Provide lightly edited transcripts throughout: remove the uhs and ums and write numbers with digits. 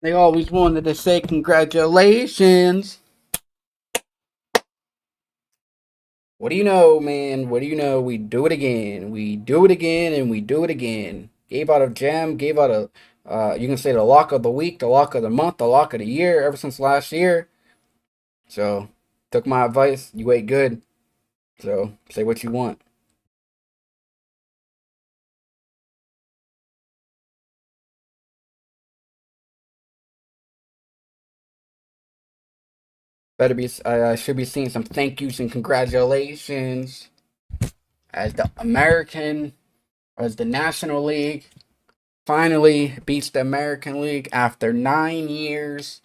They always wanted to say congratulations. What do you know, man? What do you know? We do it again. We do it again and we do it again. Gave out a gem, gave out a, you can say the lock of the week, the lock of the month, the lock of the year ever since last year. So, took my advice. You ate good. So, say what you want. I should be seeing some thank yous and congratulations as the American, as the National League finally beats the American League after 9 years,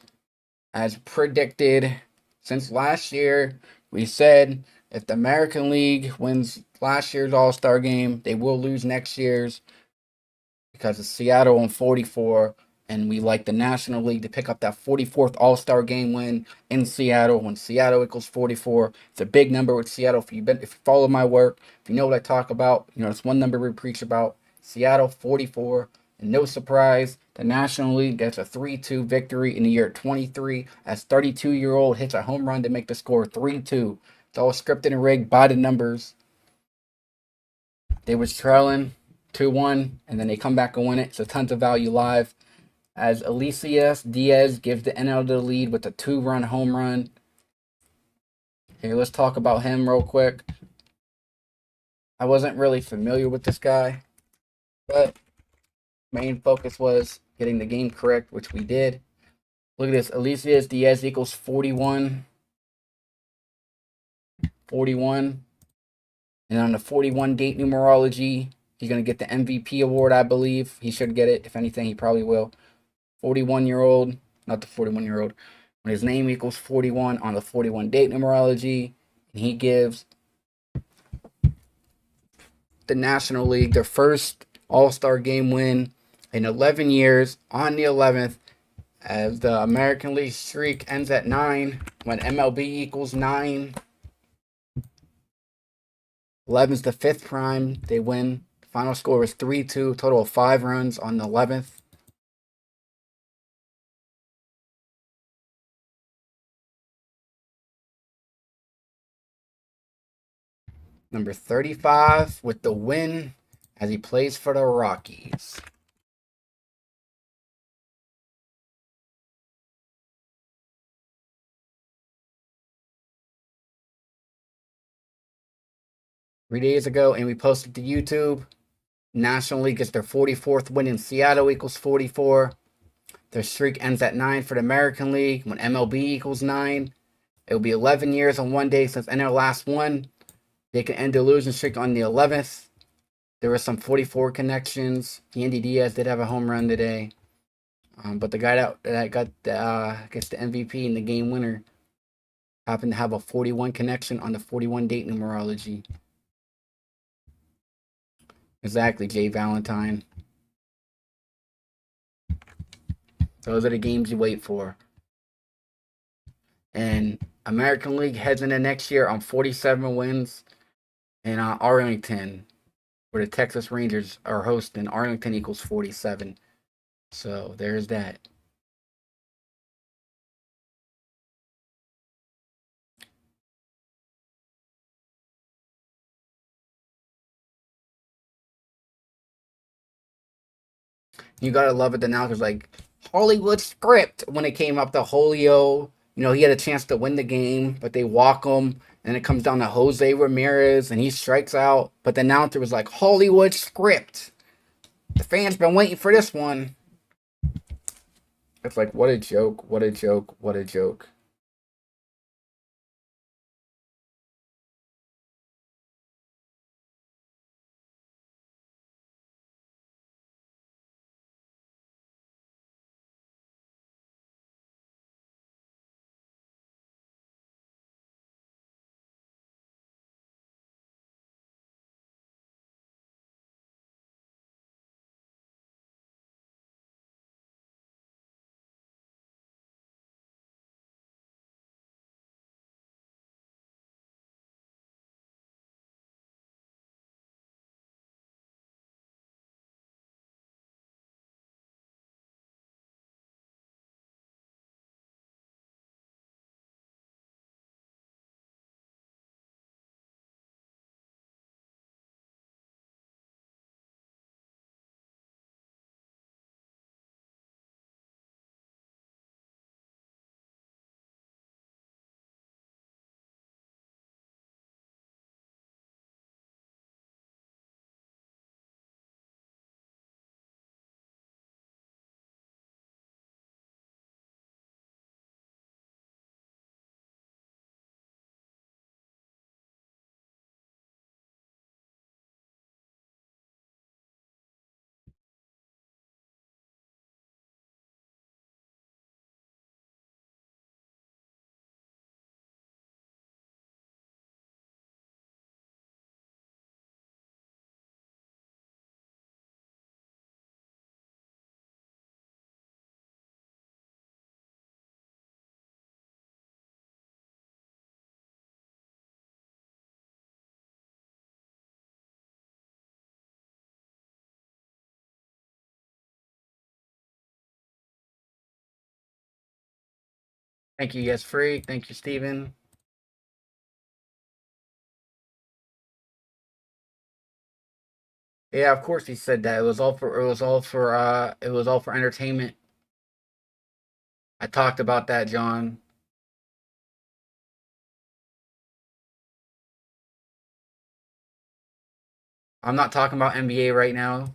as predicted. Since last year, we said if the American League wins last year's All Star game, they will lose next year's because it's Seattle on 44, and we like the National League to pick up that 44th All Star game win in Seattle. When Seattle equals 44, it's a big number with Seattle. If you follow my work, if you know what I talk about, it's one number we preach about. Seattle 44, and no surprise, the National League gets a 3-2 victory in the year 23 as 32-year-old hits a home run to make the score 3-2. It's all scripted and rigged by the numbers. They was trailing 2-1, and then they come back and win it. So tons of value live. As Alicias Diaz gives the NL the lead with a 2-run home run. Here, let's talk about him real quick. I wasn't really familiar with this guy, but main focus was getting the game correct, which we did. Look at this. Alicias Diaz equals 41. 41. And on the 41 date numerology, he's going to get the MVP award, I believe. He should get it. If anything, he probably will. 41-year-old, not the 41-year-old, when his name equals 41 on the 41 date numerology, and he gives the National League their first All-Star game win in 11 years on the 11th, as the American League streak ends at 9 when MLB equals 9. 11's the fifth prime. They win. The final score was 3-2, total of 5 runs on the 11th. Number 35 with the win as he plays for the Rockies. Three days ago, and we posted to YouTube. National League gets their 44th win in Seattle equals 44. Their streak ends at 9 for the American League when MLB equals 9. It will be 11 years on one day since NL last won. They can end the losing streak on the 11th. There were some 44 connections. Yandy Diaz did have a home run today. But the guy that got gets the MVP and the game winner happened to have a 41 connection on the 41 date numerology. Exactly, Jay Valentine. Those are the games you wait for. And American League heads into next year on 47 wins in Arlington, where the Texas Rangers are hosting. Arlington equals 47. So there's that. You gotta love it. The announcers like Hollywood script when it came up to Julio. He had a chance to win the game, but they walk him, and it comes down to Jose Ramirez, and he strikes out. But the announcer was like Hollywood script. The fans been waiting for this one. It's like, what a joke! What a joke! What a joke! Thank you, Yes Freak. Thank you, Steven. Yeah, of course he said that. It was all for entertainment. I talked about that, John. I'm not talking about NBA right now.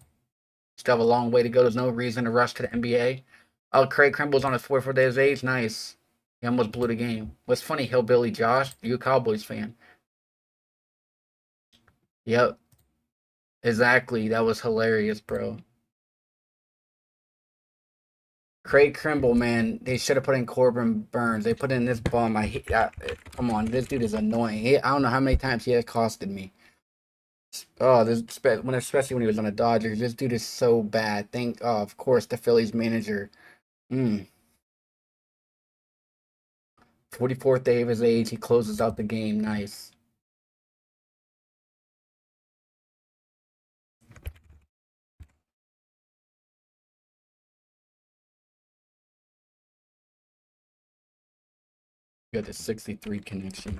Still have a long way to go. There's no reason to rush to the NBA. Oh, Craig Crimble's on his 44 days of age. Nice. He almost blew the game. What's funny, Hillbilly Josh? You a Cowboys fan? Yep, exactly. That was hilarious, bro. Craig Crimble, man, they should have put in Corbin Burns. They put in this bum. Come on, this dude is annoying. I don't know how many times he has costed me. Oh, especially when he was on the Dodgers. This dude is so bad. Of course, the Phillies manager. 44th day of his age, he closes out the game. Nice. Got the 63 connection.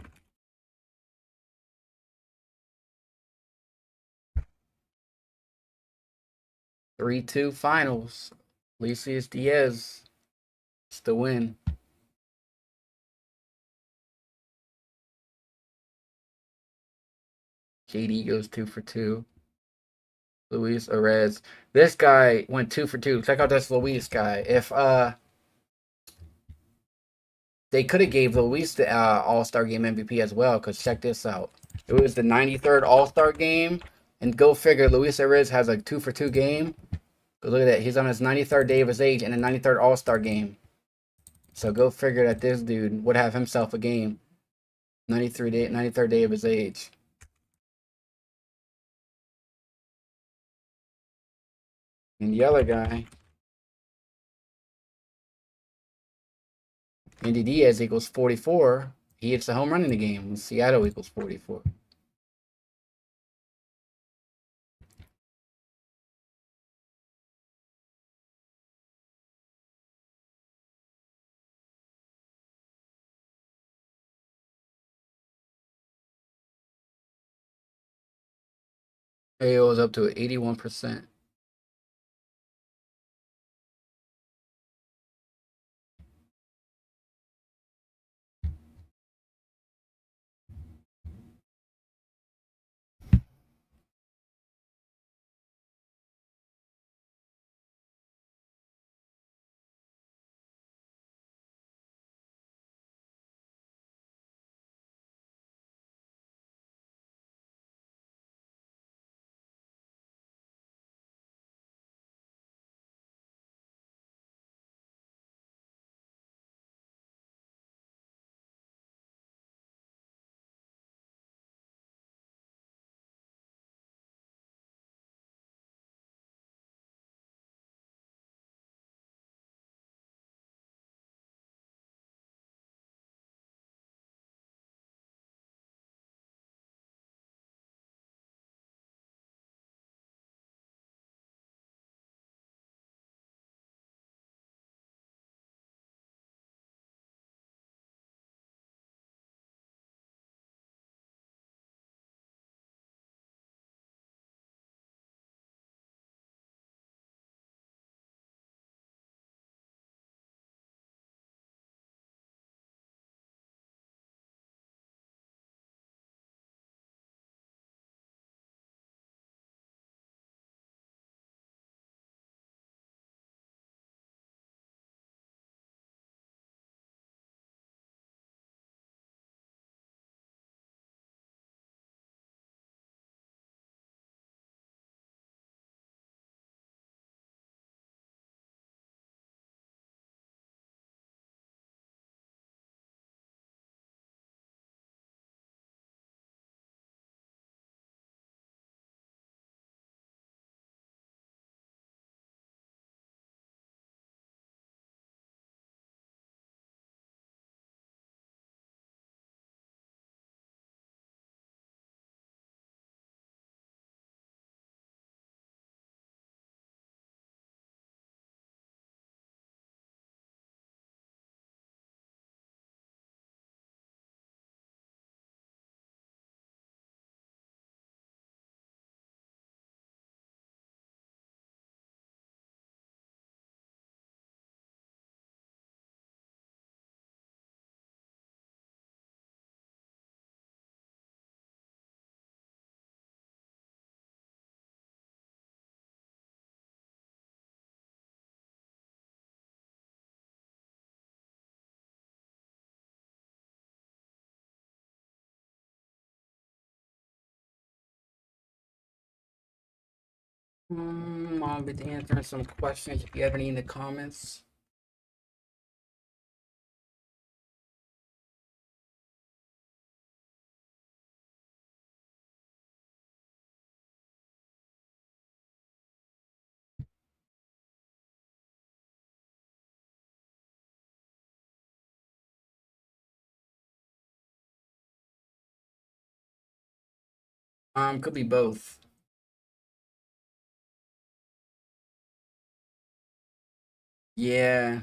3-2 finals. Lucius Diaz. It's the win. JD goes 2 for 2. Luis Arez. This guy went 2 for 2. Check out this Luis guy. If they could have gave Luis the All-Star Game MVP as well, because check this out. It was the 93rd All-Star Game, and go figure, Luis Arez has a 2 for 2 game. Look at that. He's on his 93rd day of his age in the 93rd All-Star Game. So go figure that this dude would have himself a game. 93rd day of his age. And the other guy, Andy Diaz equals 44. He hits the home run in the game. And Seattle equals 44. AO is up to 81%. I'll be answering some questions if you have any in the comments. Could be both. Yeah,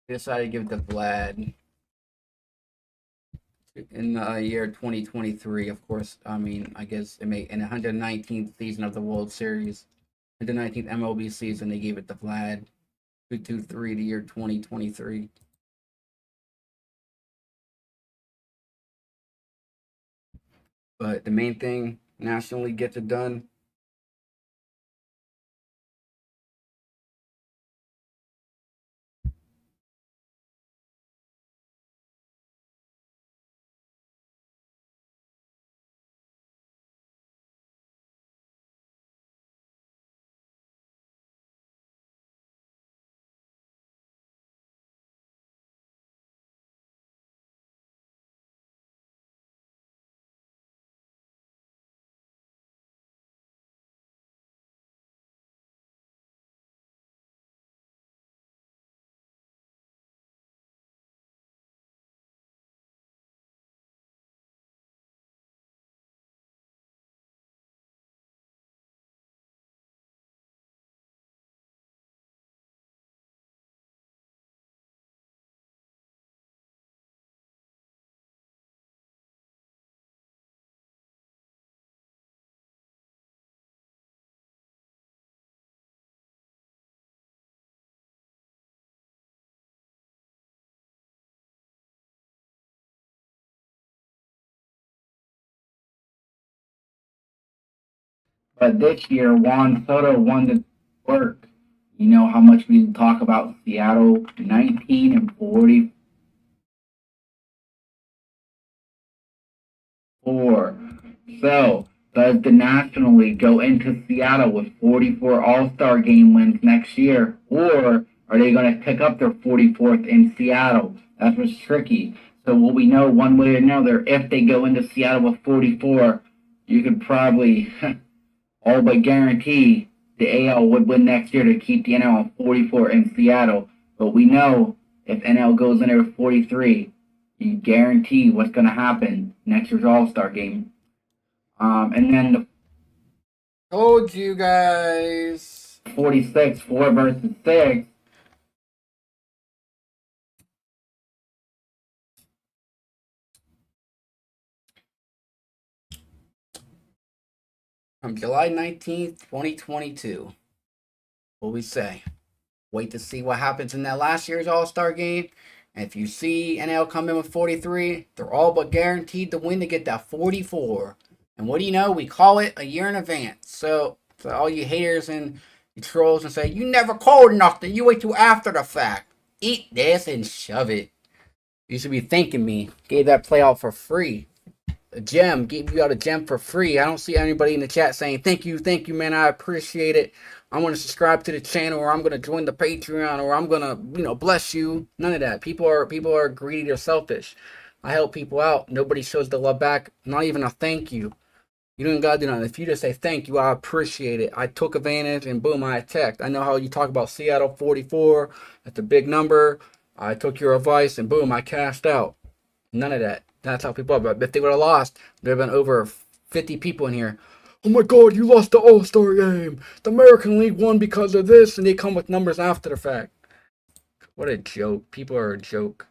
I decided to give it to Vlad in the year 2023. Of course, I mean, I guess it made in the 119th season of the World Series, in the 19th MLB season, they gave it to Vlad. 223 the year 2023. But the main thing nationally gets it done. But this year, Juan Soto won the work. You know how much we talk about Seattle 19 and 44. So, does the National League go into Seattle with 44 All Star game wins next year? Or are they going to pick up their 44th in Seattle? That's what's tricky. So, will we know one way or another if they go into Seattle with 44? You could probably all but guarantee the AL would win next year to keep the NL at 44 in Seattle. But we know if NL goes in there with 43, you guarantee what's going to happen next year's All Star game. And then the told you guys 46, 4 versus 6. From July 19th, 2022. What we say? Wait to see what happens in that last year's All Star game. And if you see NL come in with 43, they're all but guaranteed to win to get that 44. And what do you know? We call it a year in advance. So, for all you haters and you trolls and say, you never called nothing, you wait till after the fact. Eat this and shove it. You should be thanking me. Gave that play out for free. A gem, gave you out a gem for free. I don't see anybody in the chat saying thank you, man. I appreciate it. I'm gonna subscribe to the channel, or I'm gonna join the Patreon, or I'm gonna, bless you. None of that. People are greedy or selfish. I help people out. Nobody shows the love back. Not even a thank you. You don't gotta do nothing. If you just say thank you, I appreciate it. I took advantage and boom, I attacked. I know how you talk about Seattle 44. That's a big number. I took your advice and boom, I cashed out. None of that. That's how people are. But if they would have lost, there would have been over 50 people in here. Oh my God, you lost the All Star game. The American League won because of this, and they come with numbers after the fact. What a joke. People are a joke.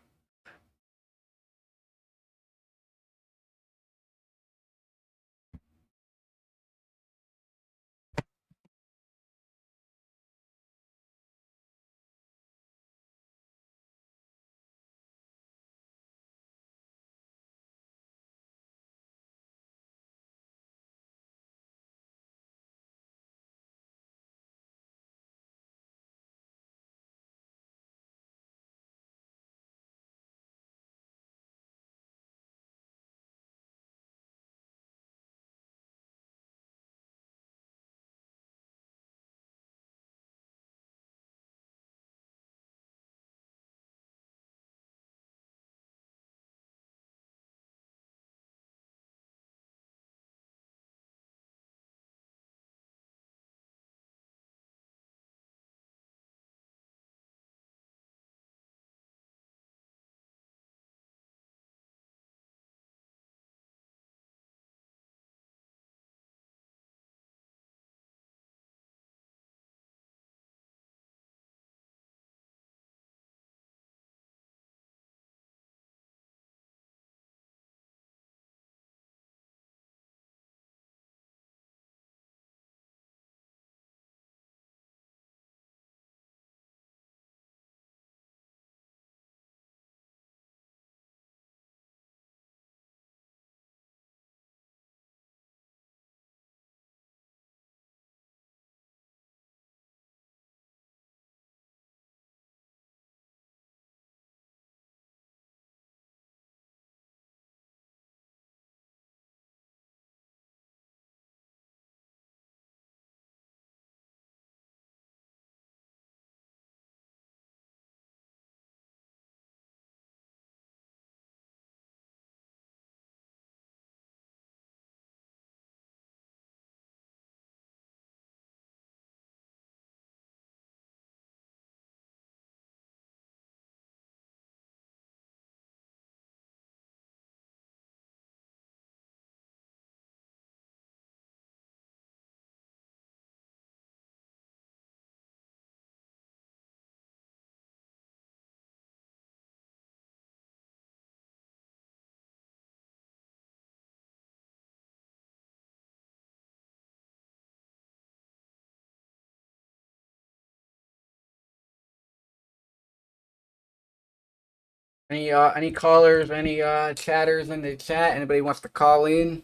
Any callers, any chatters in the chat? Anybody wants to call in?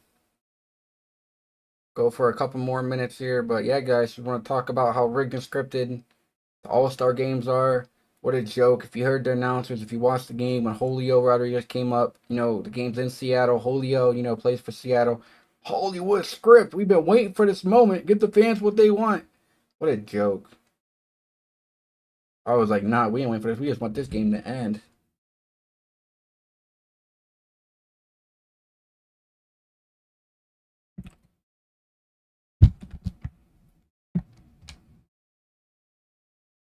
Go for a couple more minutes here, but yeah, guys, we want to talk about how rigged and scripted the All-Star games are. What a joke! If you heard the announcements, if you watched the game when Julio Rodriguez came up, the game's in Seattle. Julio, plays for Seattle. Hollywood script. We've been waiting for this moment. Give the fans what they want. What a joke! I was like, nah, we ain't waiting for this. We just want this game to end.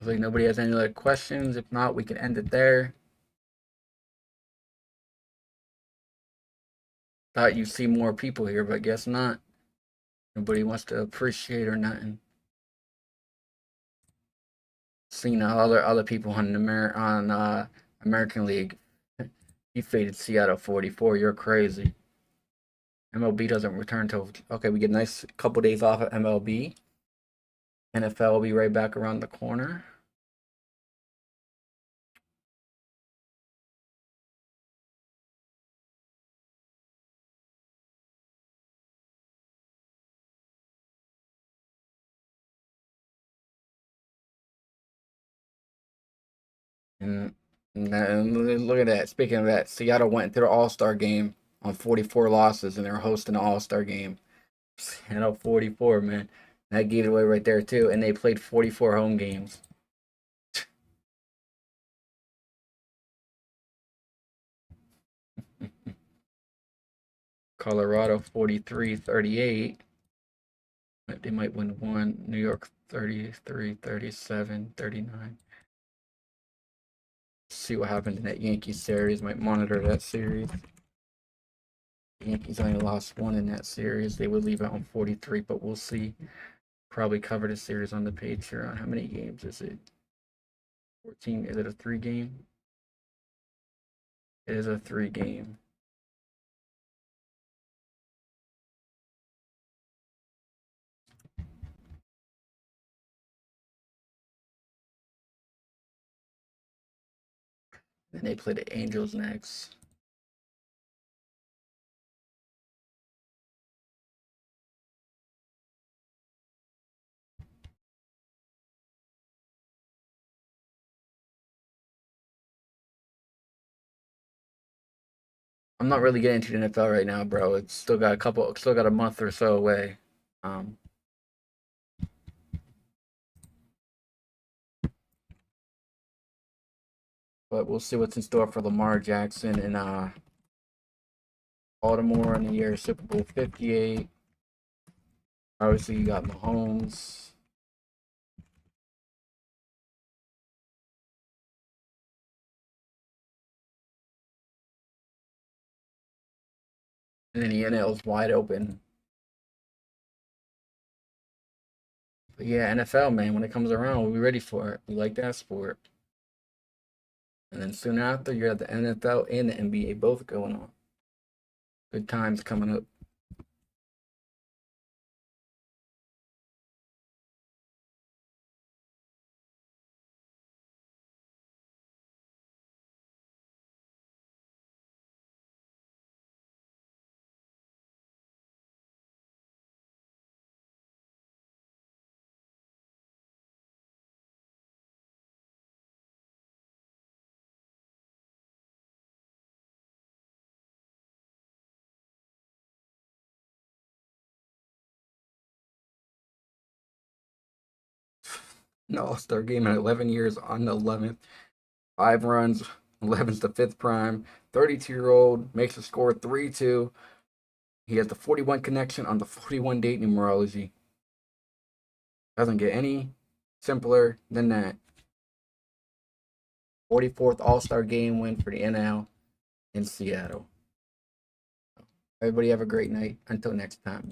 I was like, nobody has any other questions. If not, we can end it there. Thought you'd see more people here, but guess not. Nobody wants to appreciate or nothing. Seeing other people on American League. You faded Seattle 44. You're crazy. MLB doesn't return till okay. We get a nice couple days off at MLB. NFL will be right back around the corner. And, and look at that. Speaking of that, Seattle went into the All-Star game on 44 losses, and they're hosting the All-Star game. Seattle 44, man. That gave it away right there too. And they played 44 home games. Colorado 43-38. They might win one. New York 33-37, 39. See what happens in that Yankees series. Might monitor that series. The Yankees only lost one in that series. They would leave out on 43, but we'll see. Probably cover the series on the page here. On how many games is it? 14. Is it a 3-game? It is a 3-game. Then they play the Angels next. I'm not really getting into the NFL right now, bro. It's still got a month or so away. Um, but we'll see what's in store for Lamar Jackson and Baltimore in the year Super Bowl 58. Obviously, you got Mahomes. And then the NL is wide open. But yeah, NFL, man, when it comes around, we'll be ready for it. We like that sport. And then soon after, you have the NFL and the NBA both going on. Good times coming up. An All-Star game at 11 years on the 11th. 5 runs, 11's the fifth prime. 32-year-old makes the score 3-2. He has the 41 connection on the 41 date numerology. Doesn't get any simpler than that. 44th All-Star game win for the NL in Seattle. Everybody have a great night. Until next time.